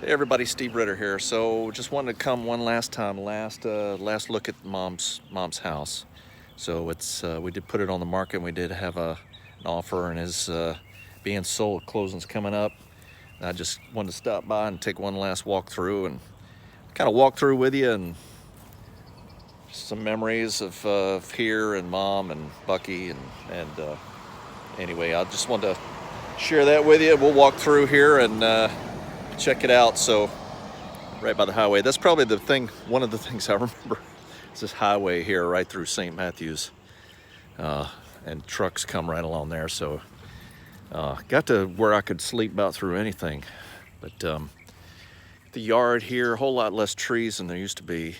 Hey everybody, Steve Ritter here. So just wanted to come one last time, last look at mom's house. So it's we did put it on the market, and we did have an offer, and is being sold. Closing's coming up. And I just wanted to stop by and take one last walk through and kind of walk through with you, and some memories of here and mom and Bucky, and anyway, I just wanted to share that with you. We'll walk through here and check it out. So right by the highway. That's probably one of the things I remember is this highway here right through St. Matthews. And trucks come right along there. So got to where I could sleep about through anything. But the yard here, a whole lot less trees than there used to be.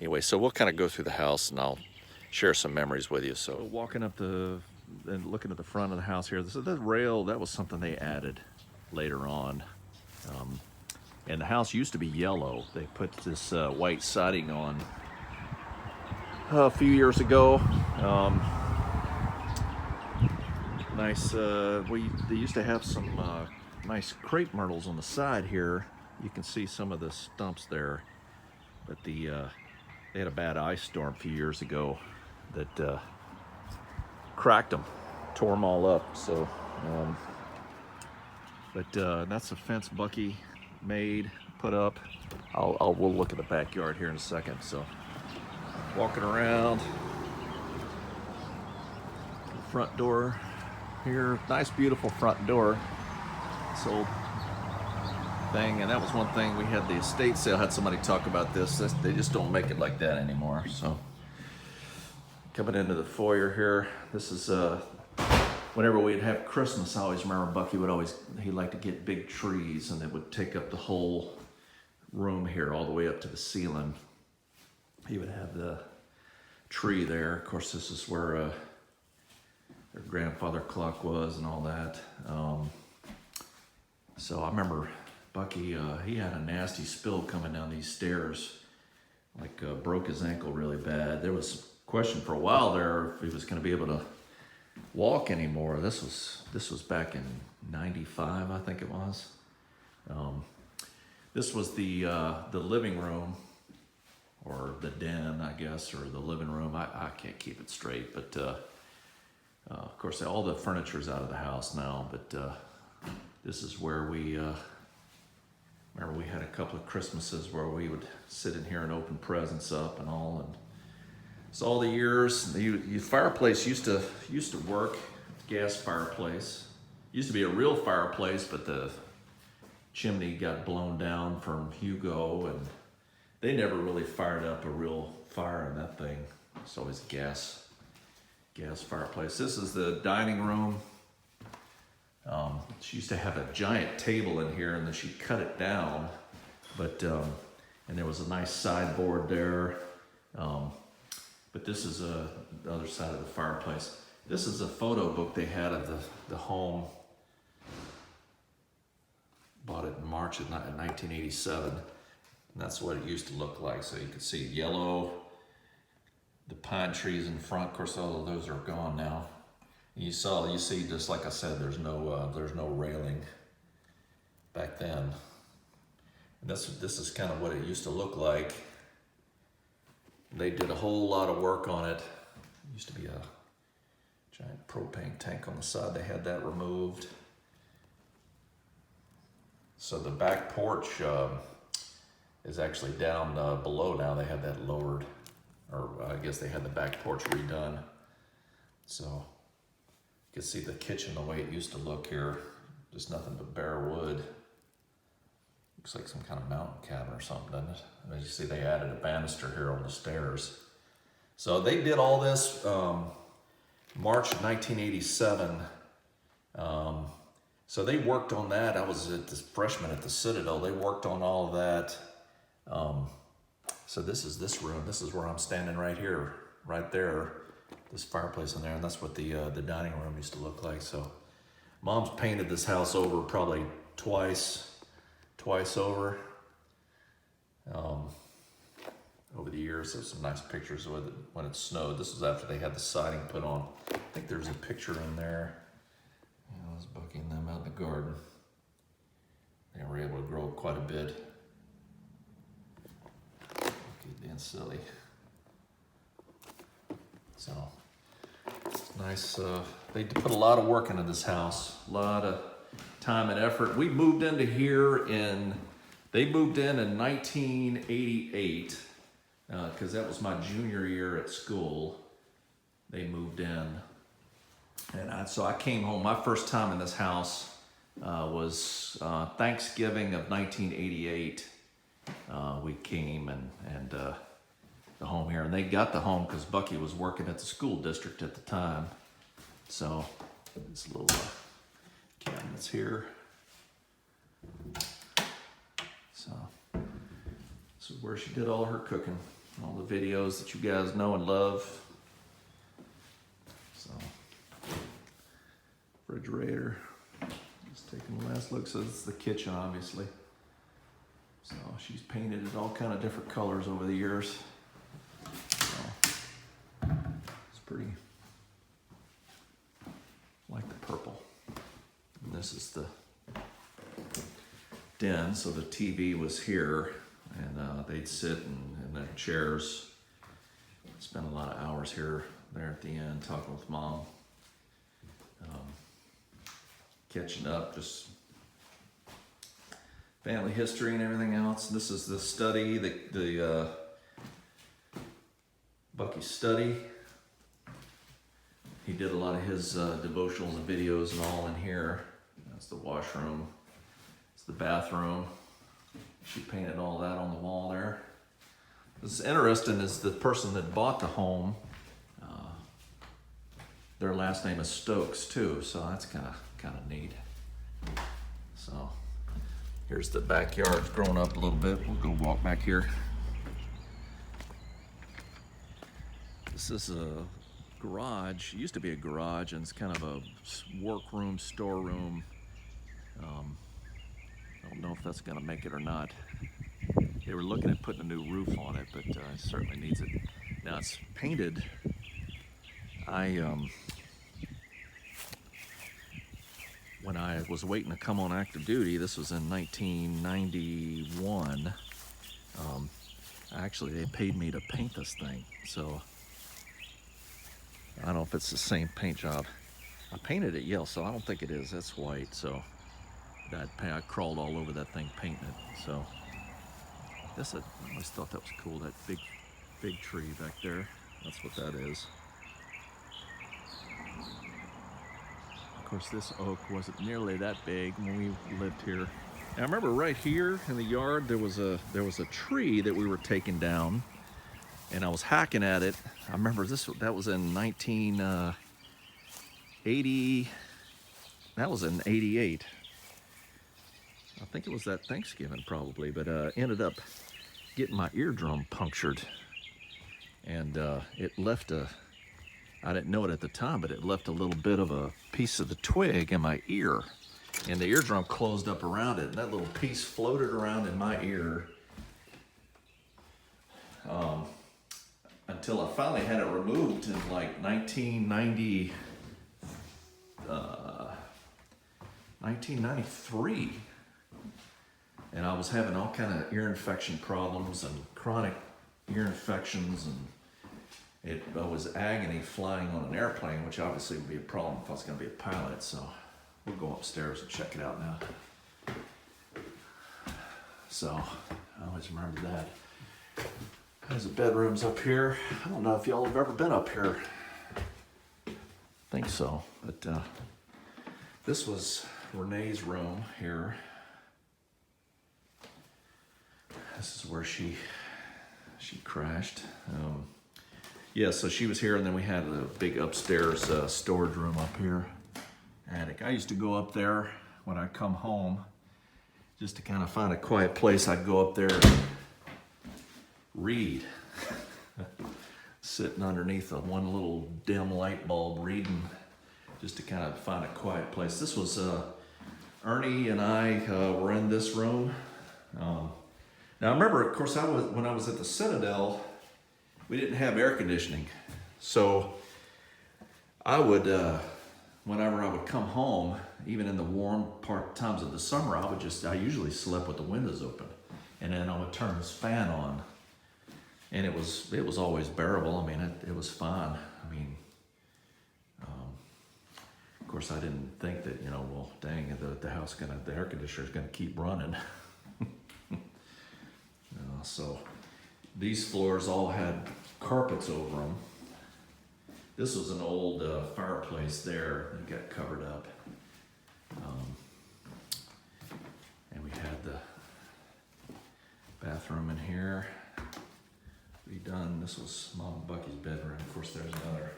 Anyway, so we'll kind of go through the house and I'll share some memories with you. So walking up and looking at the front of the house here, the rail, that was something they added later on. And the house used to be yellow. They put this white siding on a few years ago. Nice. They used to have some nice crepe myrtles on the side here. You can see some of the stumps there, but they had a bad ice storm a few years ago that cracked them, tore them all up. So, that's a fence Bucky made, put up. We'll look at the backyard here in a second. So walking around the front door here, nice beautiful front door. This old thing, and that was one thing we had, the estate sale, had somebody talk about this. They just don't make it like that anymore. So coming into the foyer here, this is whenever we'd have Christmas, I always remember Bucky he liked to get big trees, and it would take up the whole room here all the way up to the ceiling. He would have the tree there. Of course, this is where their grandfather clock was and all that. So I remember Bucky, he had a nasty spill coming down these stairs, broke his ankle really bad. There was a question for a while there if he was going to be able to walk anymore. This was back in '95, I think it was. This was the living room, or the den, I guess, or the living room. I can't keep it straight, but of course all the furniture's out of the house now. But this is where we remember we had a couple of Christmases where we would sit in here and open presents up and all. And so all the years, the fireplace used to work, gas fireplace. Used to be a real fireplace, but the chimney got blown down from Hugo, and they never really fired up a real fire in that thing. It's always gas fireplace. This is the dining room. She used to have a giant table in here, and then she cut it down, but and there was a nice sideboard there. But this is the other side of the fireplace. This is a photo book they had of the home. Bought it in March of 1987. And that's what it used to look like. So you can see yellow, the pine trees in front. Of course, all of those are gone now. You see, just like I said, there's no railing back then. And this is kind of what it used to look like. They did a whole lot of work on it. It used to be a giant propane tank on the side. They had that removed. So the back porch is actually down below now. They had that lowered, or I guess they had the back porch redone. So you can see the kitchen the way it used to look here. Just nothing but bare wood. Looks like some kind of mountain cabin or something, doesn't it? And as you see, they added a banister here on the stairs. So they did all this March 1987. So they worked on that. I was a freshman at the Citadel. They worked on all of that. So this is this room. This is where I'm standing right here, right there. This fireplace in there, and that's what the dining room used to look like. So Mom's painted this house over probably twice over. Over the years. There's some nice pictures of it when it snowed. This was after they had the siding put on. I think there's a picture in there. You know, there's Bucky and them out in the garden. grow quite a bit. Keep being silly. So it's nice. They put a lot of work into this house, a lot of time and effort. We moved into here they moved in 1988, because that was my junior year at school. They moved in, and so I came home. My first time in this house was Thanksgiving of 1988. We came and the home here, and they got the home because Bucky was working at the school district at the time. So this little cabinets here. So this is where she did all her cooking, all the videos that you guys know and love. So refrigerator. Just taking the last look. So this is the kitchen, obviously. So she's painted it all kind of different colors over the years. So it's pretty. Like the purple. And this is the den, so the TV was here, and they'd sit in the chairs. Spend a lot of hours here, there at the end, talking with Mom, catching up, just family history and everything else. This is the study, the Bucky's study. He did a lot of his devotionals and videos and all in here. That's the washroom. It's the bathroom. She painted all that on the wall there. What's interesting is the person that bought the home, their last name is Stokes too, so that's kind of neat. So here's the backyard. It's grown up a little bit. We'll go walk back here. This is a garage. It used to be a garage, and it's kind of a workroom, storeroom. I don't know if that's gonna make it or not. They were looking at putting a new roof on it, but it certainly needs it. Now it's painted. When I was waiting to come on active duty, this was in 1991. Actually, they paid me to paint this thing, so I don't know if it's the same paint job. I painted it yellow, so I don't think it is. That's white, so I crawled all over that thing painting it. So I always thought that was cool. That big tree back there. That's what that is. Of course, this oak wasn't nearly that big when we lived here. And I remember right here in the yard there was a tree that we were taking down, and I was hacking at it. I remember that was in 1980. That was in 88. I think it was that Thanksgiving probably, but ended up getting my eardrum punctured, and it left I didn't know it at the time, but it left a little bit of a piece of the twig in my ear, and the eardrum closed up around it, and that little piece floated around in my ear until I finally had it removed in like 1993. And I was having all kind of ear infection problems and chronic ear infections, and it was agony flying on an airplane, which obviously would be a problem if I was going to be a pilot. So we'll go upstairs and check it out now. So I always remember that. There's the bedrooms up here. I don't know if y'all have ever been up here. I think so, but this was Renee's room here. This is where she crashed. Yeah, so she was here, and then we had a big upstairs storage room up here, attic. I used to go up there when I come home just to kind of find a quiet place. I'd go up there and read, sitting underneath one little dim light bulb reading, just to kind of find a quiet place. This was Ernie and I were in this room. Now I remember, of course, when I was at the Citadel, we didn't have air conditioning. So I would, whenever I would come home, even in the warm times of the summer, I usually slept with the windows open, and then I would turn this fan on, and it was always bearable. I mean, it was fine. I mean, of course, I didn't think that, well, dang, the air conditioner's gonna keep running. So these floors all had carpets over them. This was an old fireplace there that got covered up. And we had the bathroom in here redone. This was Mom and Bucky's bedroom. Of course, there's another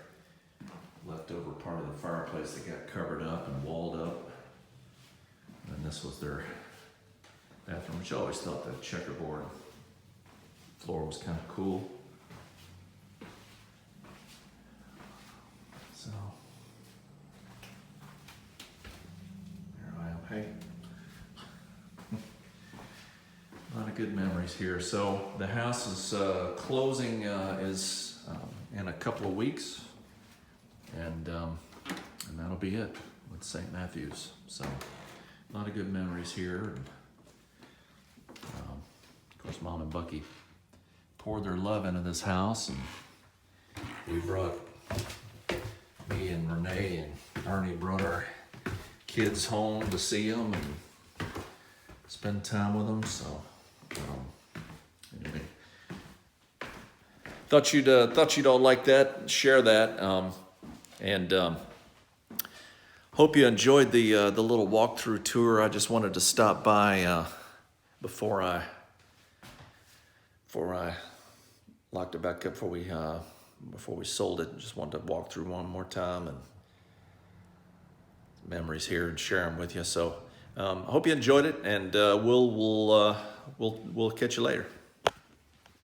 leftover part of the fireplace that got covered up and walled up. And this was their bathroom, which I always thought the checkerboard floor was kind of cool. So, there I am. Hey, a lot of good memories here. So the house is closing in a couple of weeks, and that'll be it with St. Matthew's. So a lot of good memories here. And, of course, Mom and Bucky poured their love into this house, and we brought, me and Renee and Ernie brought our kids home to see them and spend time with them. So anyway, thought you'd all like that, share that, and hope you enjoyed the little walkthrough tour. I just wanted to stop by before I locked it back up, before we sold it. Just wanted to walk through one more time and memories here and share them with you. So I hope you enjoyed it, and we'll catch you later.